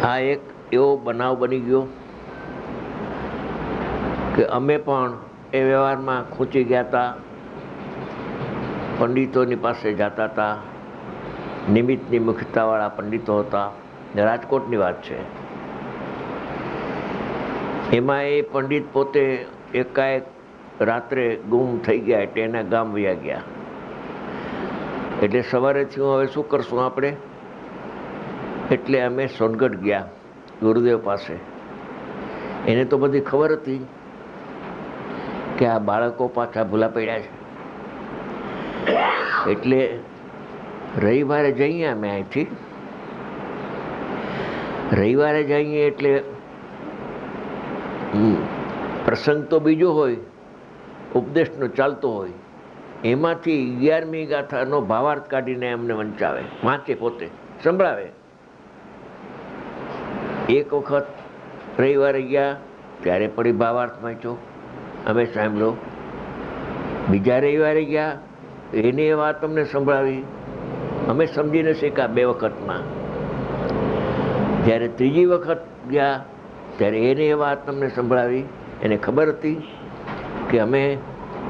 આ એક એવો બનાવ બની ગયો કે અમે પણ એ વ્યવહારમાં ખૂંચી ગયા હતા. પંડિતોની પાસે જતા હતા. નિમિત્તની મુખ્યતાવાળા પંડિતો હતા. રાજકોટની વાત છે. એમાં એ પંડિત પોતે એકાએક રાત્રે ગુમ થઈ ગયા એટલે એના ગામ વયા ગયા. એટલે સવારે થયું હવે શું કરશું આપણે, એટલે અમે સોનગઢ ગયા ગુરુદેવ પાસે. એને તો બધી ખબર હતી કે આ બાળકો પાછા ભૂલા પડ્યા છે. એટલે રવિવારે જઈએ અમે અહીંથી. રવિવારે જઈએ એટલે પ્રસંગ તો બીજો હોય, ઉપદેશનો ચાલતો હોય. એમાંથી 11મી ગાથાનો ભાવાર્થ કાઢીને અમને વંચાવે, વાંચે, પોતે સંભળાવે. એક વખત રવિવારે ગયા ત્યારે પડી ભાવાર્થ વાંચ્યો, અમે સાંભળ્યો. બીજા રવિવારે ગયા એની એ વાત અમને સંભળાવી, અમે સમજી ન શક્યા 2 વખતમાં. જ્યારે ત્રીજી વખત ગયા ત્યારે એની એ વાત અમને સંભળાવી. એને ખબર હતી કે અમે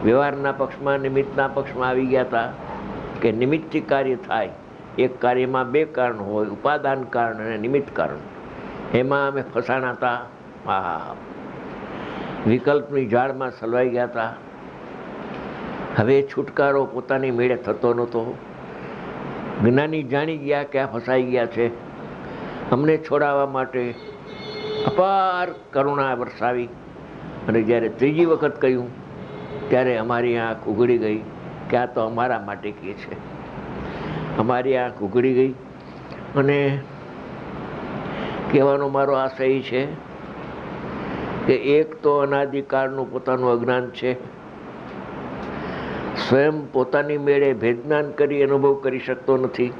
વ્યવહારના પક્ષમાં, નિમિત્તના પક્ષમાં આવી ગયા હતા કે નિમિત્તથી કાર્ય થાય. એક કાર્યમાં 2 કારણ હોય, ઉપાદાન કારણ અને નિમિત્ત કારણ. એમાં અમે ફસાણા હતા. હા, વિકલ્પની ઝાડમાં સલવાઈ ગયા હતા. હવે છુટકારો પોતાની મેળે થતો નહોતો. જ્ઞાની જાણી ગયા કે આ ફસાઈ ગયા છે. અમને છોડાવવા માટે અપાર કરુણા વરસાવી. અને જ્યારે ત્રીજી વખત કહ્યું ત્યારે અમારી આંખ ઉઘડી ગઈ કે આ તો અમારા માટે કહે છે. અમારી આંખ ઉઘડી ગઈ. અને કહેવાનો મારો આશય છે કે એક તો અનાદિકાળનું પોતાનું અજ્ઞાન છે. સ્વયં પોતાની મેળે ભેદજ્ઞાન કરી અનુભવ કરી શકતો નથી.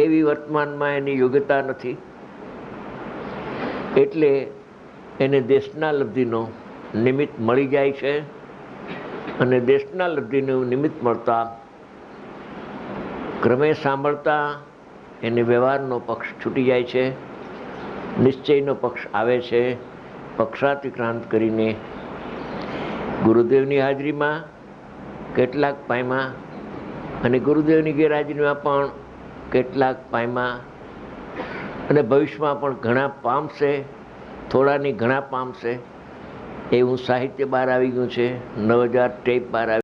એવી વર્તમાનમાં એની યોગ્યતા નથી. એટલે એને દેશના લબ્ધિનો નિમિત્ત મળી જાય છે. અને દેશના લબ્ધિનું નિમિત્ત મળતા ક્રમે સાંભળતા એને વ્યવહારનો પક્ષ છૂટી જાય છે. નિશ્ચયનો પક્ષ આવે છે. પક્ષાતિક્રાંત કરીને ગુરુદેવની હાજરીમાં કેટલાક પામ્યા અને ગુરુદેવની ગેરહાજરીમાં પણ કેટલાક પામ્યા. અને ભવિષ્યમાં પણ ઘણા પામશે, થોડાની ઘણા પામશે. એવું સાહિત્ય બહાર આવી ગયું છે. 9000 ટેપ બહાર આવી.